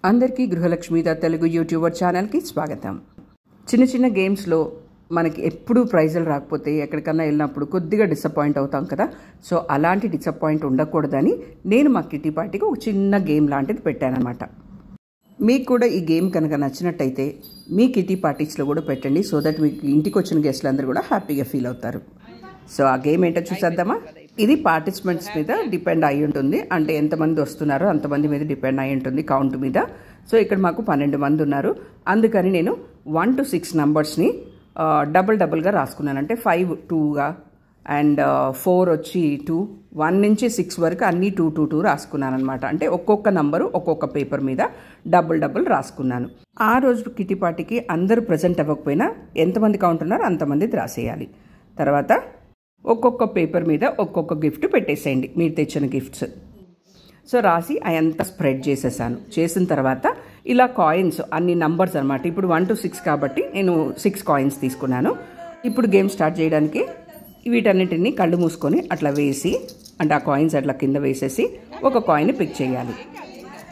అందరికీ గృహలక్ష్మి తెలుగు యూట్యూబర్ ఛానల్కి స్వాగతం. చిన్న చిన్న గేమ్స్లో మనకి ఎప్పుడూ ప్రైజులు రాకపోతే ఎక్కడికన్నా వెళ్ళినప్పుడు కొద్దిగా డిసప్పాయింట్ అవుతాం కదా. సో అలాంటి డిసప్పాయింట్ ఉండకూడదని నేను మా కిటీ పార్టీకి ఒక చిన్న గేమ్ లాంటిది పెట్టానమాట. మీకు కూడా ఈ గేమ్ కనుక నచ్చినట్టయితే మీ కిటీ పార్టీస్లో కూడా పెట్టండి. సో దట్ మీకు ఇంటికి వచ్చిన గెస్ట్లు అందరూ కూడా హ్యాపీగా ఫీల్ అవుతారు. సో ఆ గేమ్ ఏంటో చూసేద్దామా. ఇది పార్టిసిపెంట్స్ మీద డిపెండ్ అయి ఉంటుంది. అంటే ఎంతమంది వస్తున్నారో అంతమంది మీద డిపెండ్ అయి ఉంటుంది కౌంట్ మీద. సో ఇక్కడ మాకు 12 మంది ఉన్నారు. అందుకని నేను 1 to 6 నంబర్స్ని డబుల్గా రాసుకున్నాను. అంటే 5 2గా అండ్ 4 వచ్చి 2, 1 నుంచి 6 వరకు అన్నీ 2 2 2 రాసుకున్నాను అనమాట. అంటే ఒక్కొక్క నంబరు ఒక్కొక్క పేపర్ మీద డబుల్ రాసుకున్నాను. ఆ రోజు కిటీ పార్టీకి అందరూ ప్రజెంట్ అవ్వకపోయినా ఎంతమంది కౌంట్ ఉన్నారో అంతమంది రాసేయాలి. తర్వాత ఒక్కొక్క పేపర్ మీద ఒక్కొక్క గిఫ్ట్ పెట్టేసేయండి, మీరు తెచ్చిన గిఫ్ట్స్. సో రాసి అదంతా స్ప్రెడ్ చేసేసాను. చేసిన తర్వాత ఇలా కాయిన్స్ అన్ని నంబర్స్ అనమాట. ఇప్పుడు 1 to 6 కాబట్టి నేను 6 కాయిన్స్ తీసుకున్నాను. ఇప్పుడు గేమ్ స్టార్ట్ చేయడానికి వీటన్నిటిని కళ్ళు మూసుకొని అట్లా వేసి, అంటే ఆ కాయిన్స్ అట్లా కింద వేసేసి ఒక కాయిన్ పిక్ చేయాలి.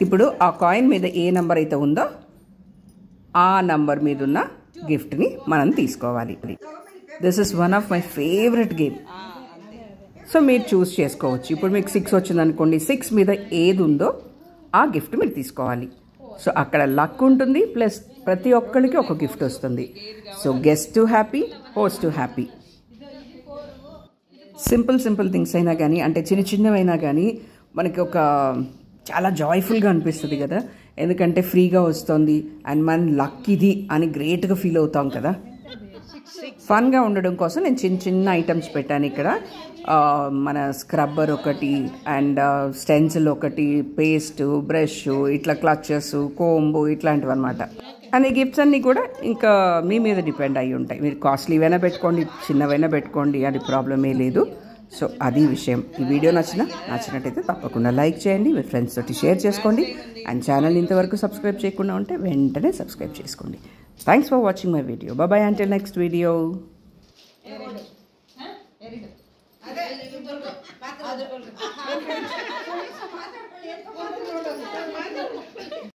ఇప్పుడు ఆ కాయిన్ మీద ఏ నెంబర్ అయితే ఉందో ఆ నంబర్ మీద ఉన్న గిఫ్ట్ని మనం తీసుకోవాలి. This is one of my favourite game. So మీరు చూస్ చేసుకోవచ్చు. ఇప్పుడు మీకు 6 వచ్చిందనుకోండి, 6 మీద ఏది ఉందో ఆ గిఫ్ట్ మీరు తీసుకోవాలి. సో అక్కడ లక్ ఉంటుంది, ప్లస్ ప్రతి ఒక్కరికి ఒక గిఫ్ట్ వస్తుంది. So guest to happy, host to happy. Simple things అయినా కానీ, అంటే చిన్నవైనా కానీ మనకి ఒక చాలా జాయ్ఫుల్గా అనిపిస్తుంది కదా. ఎందుకంటే ఫ్రీగా వస్తుంది అండ్ మన లక్ ఇది అని గ్రేట్గా ఫీల్ అవుతాం కదా. ఫన్గా ఉండడం కోసం నేను చిన్న ఐటమ్స్ పెట్టాను ఇక్కడ. మన స్క్రబ్బర్ ఒకటి అండ్ స్టెన్సిల్ ఒకటి, పేస్ట్, బ్రష్, ఇట్లా క్లచెస్, కోంబు ఇట్లాంటివి అనమాట. అండ్ ఈ గిఫ్ట్స్ అన్నీ కూడా ఇంకా మీ మీద డిపెండ్ అయి ఉంటాయి. మీరు కాస్ట్లీవైనా పెట్టుకోండి, చిన్నవైనా పెట్టుకోండి, అది ప్రాబ్లమే లేదు. సో అది విషయం. ఈ వీడియో నచ్చినట్టయితే తప్పకుండా లైక్ చేయండి, మీ ఫ్రెండ్స్ తోటి షేర్ చేసుకోండి. అండ్ ఛానల్ ఇంతవరకు సబ్స్క్రైబ్ చేయకుండా ఉంటే వెంటనే సబ్స్క్రైబ్ చేసుకోండి. Thanks for watching my video. Bye bye until next video.